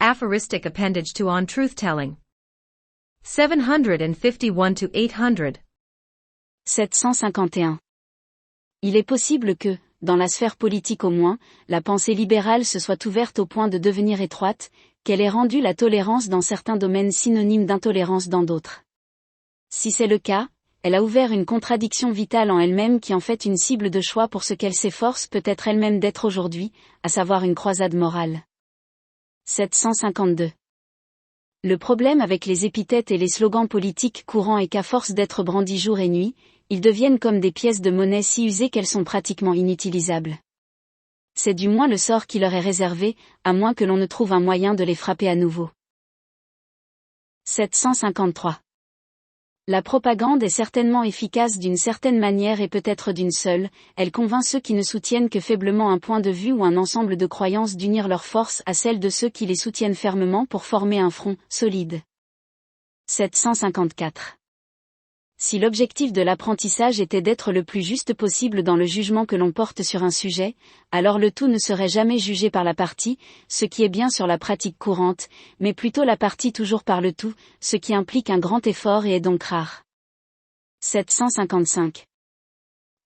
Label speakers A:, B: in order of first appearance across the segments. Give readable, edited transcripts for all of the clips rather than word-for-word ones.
A: aphoristic appendage to On Truth-Telling. 751-800.
B: 751. Il est possible que, dans la sphère politique au moins, la pensée libérale se soit ouverte au point de devenir étroite, qu'elle ait rendu la tolérance dans certains domaines synonyme d'intolérance dans d'autres. Si c'est le cas, elle a ouvert une contradiction vitale en elle-même qui en fait une cible de choix pour ce qu'elle s'efforce peut-être elle-même d'être aujourd'hui, à savoir une croisade morale. 752. Le problème avec les épithètes et les slogans politiques courants est qu'à force d'être brandis jour et nuit, ils deviennent comme des pièces de monnaie si usées qu'elles sont pratiquement inutilisables. C'est du moins le sort qui leur est réservé, à moins que l'on ne trouve un moyen de les frapper à nouveau. 753. La propagande est certainement efficace d'une certaine manière et peut-être d'une seule, elle convainc ceux qui ne soutiennent que faiblement un point de vue ou un ensemble de croyances d'unir leurs forces à celles de ceux qui les soutiennent fermement pour former un front solide. 754. Si l'objectif de l'apprentissage était d'être le plus juste possible dans le jugement que l'on porte sur un sujet, alors le tout ne serait jamais jugé par la partie, ce qui est bien sur la pratique courante, mais plutôt la partie toujours par le tout, ce qui implique un grand effort et est donc rare. 755.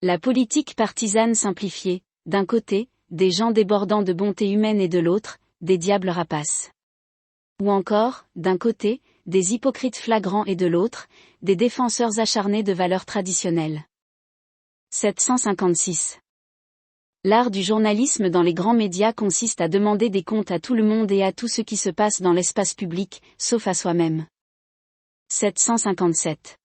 B: La politique partisane simplifiée, d'un côté, des gens débordant de bonté humaine et de l'autre, des diables rapaces. Ou encore, d'un côté, des hypocrites flagrants et de l'autre, des défenseurs acharnés de valeurs traditionnelles. 756. L'art du journalisme dans les grands médias consiste à demander des comptes à tout le monde et à tout ce qui se passe dans l'espace public, sauf à soi-même. 757.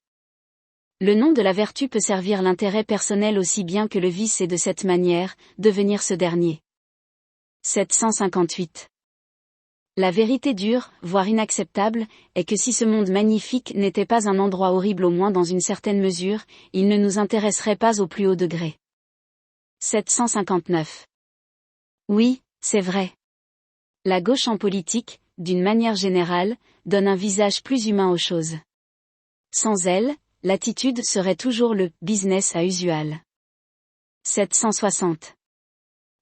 B: Le nom de la vertu peut servir l'intérêt personnel aussi bien que le vice et de cette manière, devenir ce dernier. 758. La vérité dure, voire inacceptable, est que si ce monde magnifique n'était pas un endroit horrible au moins dans une certaine mesure, il ne nous intéresserait pas au plus haut degré. 759. Oui, c'est vrai. La gauche en politique, d'une manière générale, donne un visage plus humain aux choses. Sans elle, l'attitude serait toujours le « business as usual ». 760.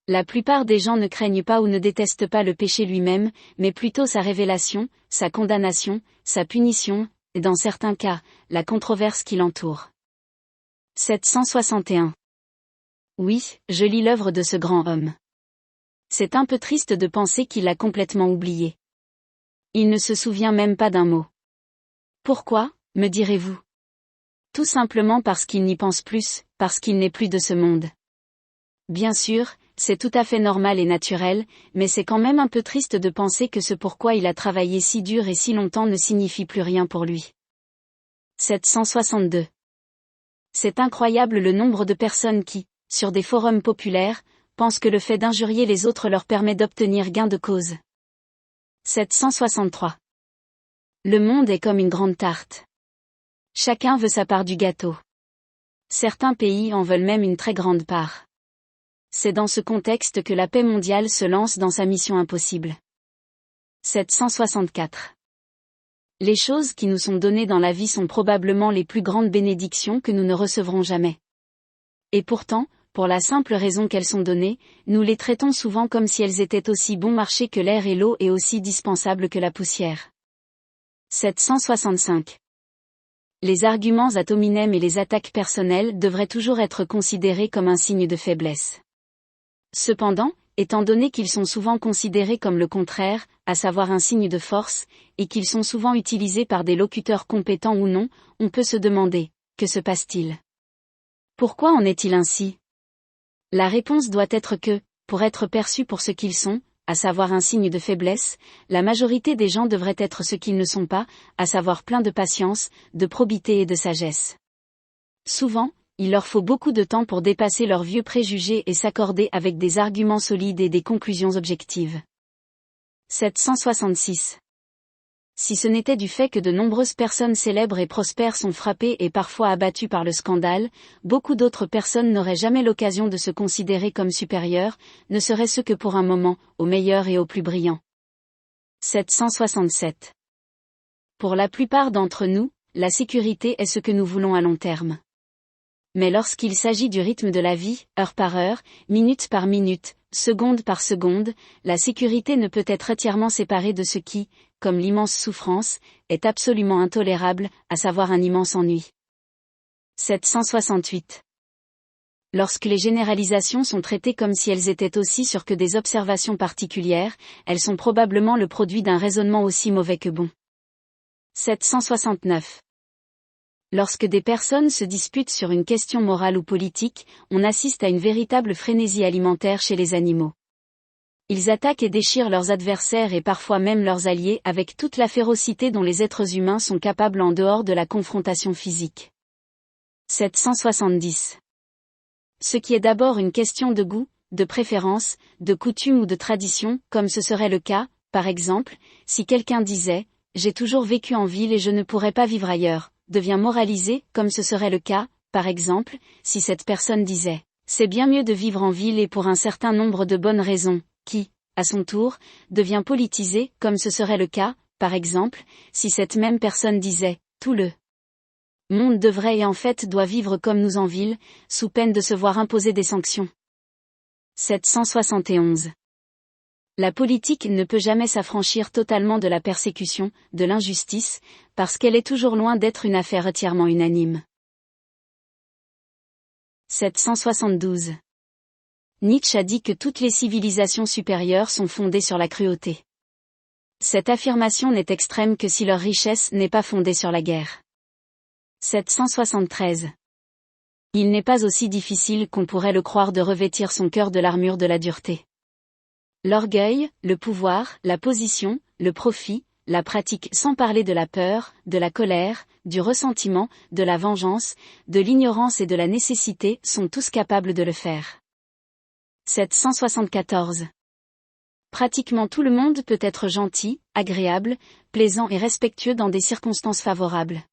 B: La plupart des gens ne craignent pas ou ne détestent pas le péché lui-même, mais plutôt sa révélation, sa condamnation, sa punition, et dans certains cas, la controverse qui l'entoure. 761. Oui, je lis l'œuvre de ce grand homme. C'est un peu triste de penser qu'il l'a complètement oublié. Il ne se souvient même pas d'un mot. Pourquoi, me direz-vous? Tout simplement parce qu'il n'y pense plus, parce qu'il n'est plus de ce monde. Bien sûr, c'est tout à fait normal et naturel, mais c'est quand même un peu triste de penser que ce pourquoi il a travaillé si dur et si longtemps ne signifie plus rien pour lui. 762. C'est incroyable le nombre de personnes qui, sur des forums populaires, pensent que le fait d'injurier les autres leur permet d'obtenir gain de cause. 763. Le monde est comme une grande tarte. Chacun veut sa part du gâteau. Certains pays en veulent même une très grande part. C'est dans ce contexte que la paix mondiale se lance dans sa mission impossible. 764. Les choses qui nous sont données dans la vie sont probablement les plus grandes bénédictions que nous ne recevrons jamais. Et pourtant, pour la simple raison qu'elles sont données, nous les traitons souvent comme si elles étaient aussi bon marché que l'air et l'eau et aussi dispensables que la poussière. 765. Les arguments ad hominem et les attaques personnelles devraient toujours être considérés comme un signe de faiblesse. Cependant, étant donné qu'ils sont souvent considérés comme le contraire, à savoir un signe de force, et qu'ils sont souvent utilisés par des locuteurs compétents ou non, on peut se demander, que se passe-t-il? Pourquoi en est-il ainsi? La réponse doit être que, pour être perçus pour ce qu'ils sont, à savoir un signe de faiblesse, la majorité des gens devraient être ce qu'ils ne sont pas, à savoir plein de patience, de probité et de sagesse. Souvent, il leur faut beaucoup de temps pour dépasser leurs vieux préjugés et s'accorder avec des arguments solides et des conclusions objectives. 766. Si ce n'était du fait que de nombreuses personnes célèbres et prospères sont frappées et parfois abattues par le scandale, beaucoup d'autres personnes n'auraient jamais l'occasion de se considérer comme supérieures, ne serait-ce que pour un moment, au meilleur et au plus brillant. 767. Pour la plupart d'entre nous, la sécurité est ce que nous voulons à long terme. Mais lorsqu'il s'agit du rythme de la vie, heure par heure, minute par minute, Seconde par seconde, la sécurité ne peut être entièrement séparée de ce qui, comme l'immense souffrance, est absolument intolérable, à savoir un immense ennui. 768. Lorsque les généralisations sont traitées comme si elles étaient aussi sûres que des observations particulières, elles sont probablement le produit d'un raisonnement aussi mauvais que bon. 769. Lorsque des personnes se disputent sur une question morale ou politique, on assiste à une véritable frénésie alimentaire chez les animaux. Ils attaquent et déchirent leurs adversaires et parfois même leurs alliés avec toute la férocité dont les êtres humains sont capables en dehors de la confrontation physique. 770. Ce qui est d'abord une question de goût, de préférence, de coutume ou de tradition, comme ce serait le cas, par exemple, si quelqu'un disait « J'ai toujours vécu en ville et je ne pourrais pas vivre ailleurs », devient moralisé, comme ce serait le cas, par exemple, si cette personne disait « C'est bien mieux de vivre en ville et pour un certain nombre de bonnes raisons », qui, à son tour, devient politisé, comme ce serait le cas, par exemple, si cette même personne disait « Tout le monde devrait et en fait doit vivre comme nous en ville, sous peine de se voir imposer des sanctions. » 771. La politique ne peut jamais s'affranchir totalement de la persécution, de l'injustice, parce qu'elle est toujours loin d'être une affaire entièrement unanime. 772. Nietzsche a dit que toutes les civilisations supérieures sont fondées sur la cruauté. Cette affirmation n'est extrême que si leur richesse n'est pas fondée sur la guerre. 773. Il n'est pas aussi difficile qu'on pourrait le croire de revêtir son cœur de l'armure de la dureté. L'orgueil, le pouvoir, la position, le profit, la pratique sans parler de la peur, de la colère, du ressentiment, de la vengeance, de l'ignorance et de la nécessité sont tous capables de le faire. 774. Pratiquement tout le monde peut être gentil, agréable, plaisant et respectueux dans des circonstances favorables.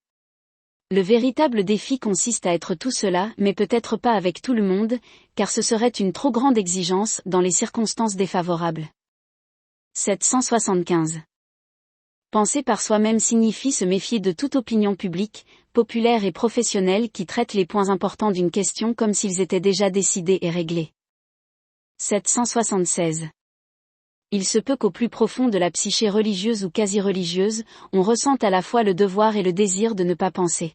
B: Le véritable défi consiste à être tout cela, mais peut-être pas avec tout le monde, car ce serait une trop grande exigence dans les circonstances défavorables. 775. Penser par soi-même signifie se méfier de toute opinion publique, populaire et professionnelle qui traite les points importants d'une question comme s'ils étaient déjà décidés et réglés. 776. Il se peut qu'au plus profond de la psyché religieuse ou quasi-religieuse, on ressente à la fois le devoir et le désir de ne pas penser.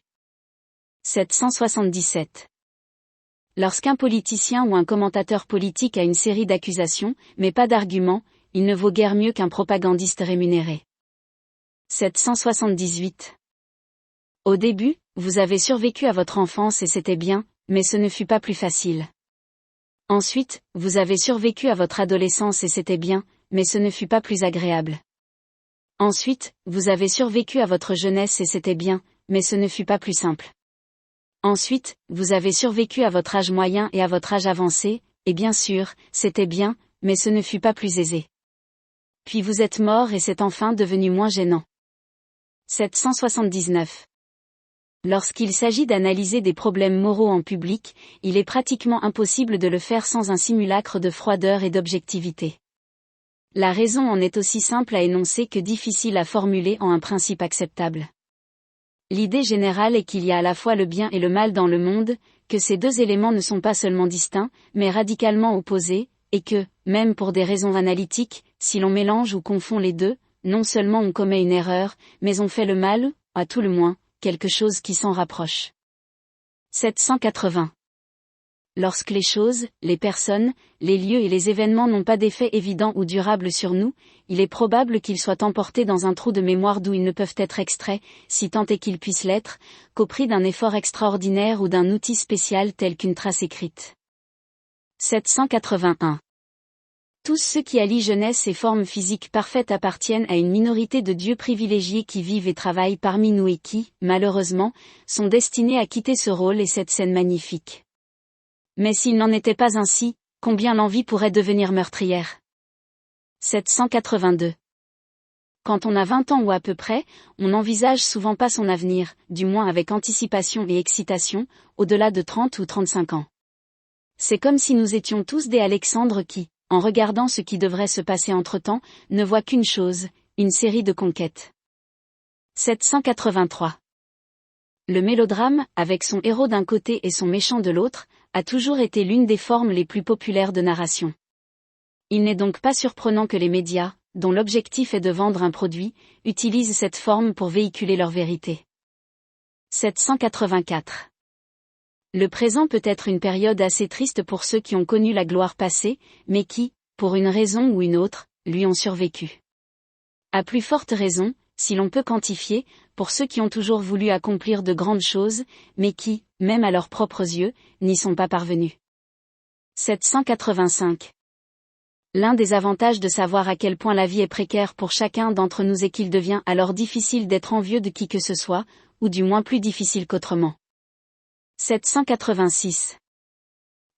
B: 777. Lorsqu'un politicien ou un commentateur politique a une série d'accusations, mais pas d'arguments, il ne vaut guère mieux qu'un propagandiste rémunéré. 778. Au début, vous avez survécu à votre enfance et c'était bien, mais ce ne fut pas plus facile. Ensuite, vous avez survécu à votre adolescence et c'était bien, mais ce ne fut pas plus agréable. Ensuite, vous avez survécu à votre jeunesse et c'était bien, mais ce ne fut pas plus simple. Ensuite, vous avez survécu à votre âge moyen et à votre âge avancé, et bien sûr, c'était bien, mais ce ne fut pas plus aisé. Puis vous êtes mort et c'est enfin devenu moins gênant. 779. Lorsqu'il s'agit d'analyser des problèmes moraux en public, il est pratiquement impossible de le faire sans un simulacre de froideur et d'objectivité. La raison en est aussi simple à énoncer que difficile à formuler en un principe acceptable. L'idée générale est qu'il y a à la fois le bien et le mal dans le monde, que ces deux éléments ne sont pas seulement distincts, mais radicalement opposés, et que, même pour des raisons analytiques, si l'on mélange ou confond les deux, non seulement on commet une erreur, mais on fait le mal, à tout le moins, quelque chose qui s'en rapproche. 780. Lorsque les choses, les personnes, les lieux et les événements n'ont pas d'effet évident ou durable sur nous, il est probable qu'ils soient emportés dans un trou de mémoire d'où ils ne peuvent être extraits, si tant est qu'ils puissent l'être, qu'au prix d'un effort extraordinaire ou d'un outil spécial tel qu'une trace écrite. 781. Tous ceux qui allient jeunesse et forme physique parfaite appartiennent à une minorité de dieux privilégiés qui vivent et travaillent parmi nous et qui, malheureusement, sont destinés à quitter ce rôle et cette scène magnifique. Mais s'il n'en était pas ainsi, combien l'envie pourrait devenir meurtrière. 782. Quand on a 20 ans ou à peu près, on n'envisage souvent pas son avenir, du moins avec anticipation et excitation, au-delà de 30 ou 35 ans. C'est comme si nous étions tous des Alexandres qui, en regardant ce qui devrait se passer entre-temps, ne voient qu'une chose, une série de conquêtes. 783. Le mélodrame, avec son héros d'un côté et son méchant de l'autre, a toujours été l'une des formes les plus populaires de narration. Il n'est donc pas surprenant que les médias, dont l'objectif est de vendre un produit, utilisent cette forme pour véhiculer leur vérité. 784. Le présent peut être une période assez triste pour ceux qui ont connu la gloire passée, mais qui, pour une raison ou une autre, lui ont survécu. À plus forte raison, si l'on peut quantifier, pour ceux qui ont toujours voulu accomplir de grandes choses, mais qui, même à leurs propres yeux, n'y sont pas parvenus. 785. L'un des avantages de savoir à quel point la vie est précaire pour chacun d'entre nous est qu'il devient alors difficile d'être envieux de qui que ce soit, ou du moins plus difficile qu'autrement. 786.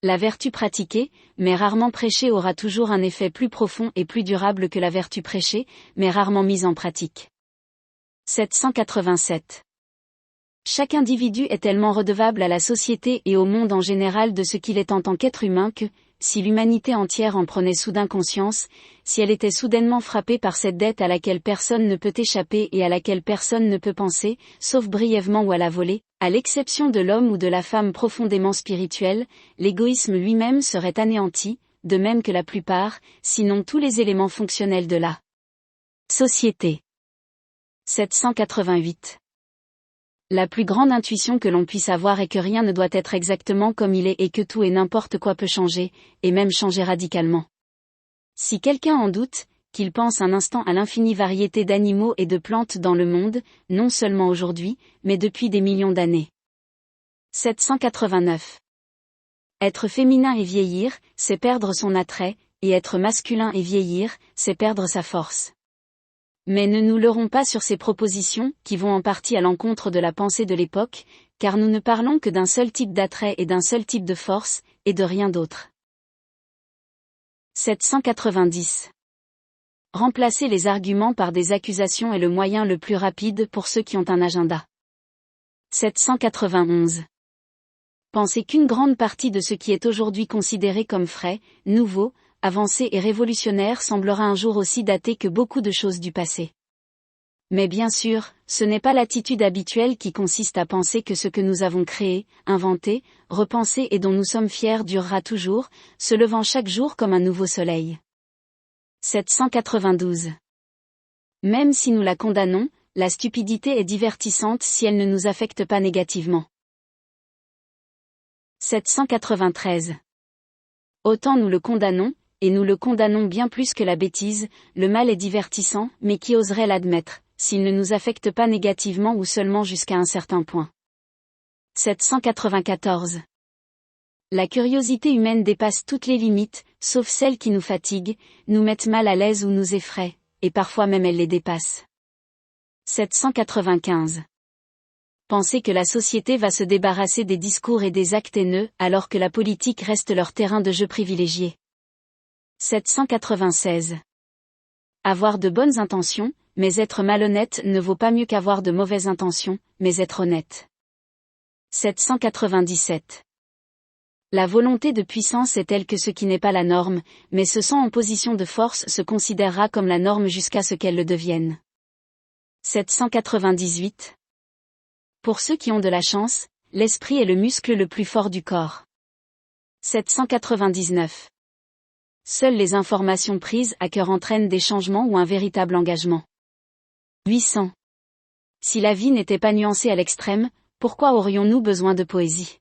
B: La vertu pratiquée, mais rarement prêchée aura toujours un effet plus profond et plus durable que la vertu prêchée, mais rarement mise en pratique. 787. Chaque individu est tellement redevable à la société et au monde en général de ce qu'il est en tant qu'être humain que, si l'humanité entière en prenait soudain conscience, si elle était soudainement frappée par cette dette à laquelle personne ne peut échapper et à laquelle personne ne peut penser, sauf brièvement ou à la volée, à l'exception de l'homme ou de la femme profondément spirituelle, l'égoïsme lui-même serait anéanti, de même que la plupart, sinon tous les éléments fonctionnels de la société. 788. La plus grande intuition que l'on puisse avoir est que rien ne doit être exactement comme il est et que tout et n'importe quoi peut changer, et même changer radicalement. Si quelqu'un en doute, qu'il pense un instant à l'infinie variété d'animaux et de plantes dans le monde, non seulement aujourd'hui, mais depuis des millions d'années. 789. Être féminin et vieillir, c'est perdre son attrait, et être masculin et vieillir, c'est perdre sa force. Mais ne nous leurrons pas sur ces propositions, qui vont en partie à l'encontre de la pensée de l'époque, car nous ne parlons que d'un seul type d'attrait et d'un seul type de force, et de rien d'autre. 790. Remplacer les arguments par des accusations est le moyen le plus rapide pour ceux qui ont un agenda. 791. Pensez qu'une grande partie de ce qui est aujourd'hui considéré comme frais, nouveau, avancé et révolutionnaire semblera un jour aussi daté que beaucoup de choses du passé. Mais bien sûr, ce n'est pas l'attitude habituelle qui consiste à penser que ce que nous avons créé, inventé, repensé et dont nous sommes fiers durera toujours, se levant chaque jour comme un nouveau soleil. 792. Même si nous la condamnons, la stupidité est divertissante si elle ne nous affecte pas négativement. 793. Autant nous le condamnons, et nous le condamnons bien plus que la bêtise, le mal est divertissant, mais qui oserait l'admettre, s'il ne nous affecte pas négativement ou seulement jusqu'à un certain point. 794. La curiosité humaine dépasse toutes les limites, sauf celles qui nous fatiguent, nous mettent mal à l'aise ou nous effraient, et parfois même elles les dépassent. 795. Penser que la société va se débarrasser des discours et des actes haineux, alors que la politique reste leur terrain de jeu privilégié. 796. Avoir de bonnes intentions, mais être malhonnête ne vaut pas mieux qu'avoir de mauvaises intentions, mais être honnête. 797. La volonté de puissance est telle que ce qui n'est pas la norme, mais se sent en position de force se considérera comme la norme jusqu'à ce qu'elle le devienne. 798. Pour ceux qui ont de la chance, l'esprit est le muscle le plus fort du corps. 799. Seules les informations prises à cœur entraînent des changements ou un véritable engagement. 800. Si la vie n'était pas nuancée à l'extrême, pourquoi aurions-nous besoin de poésie ?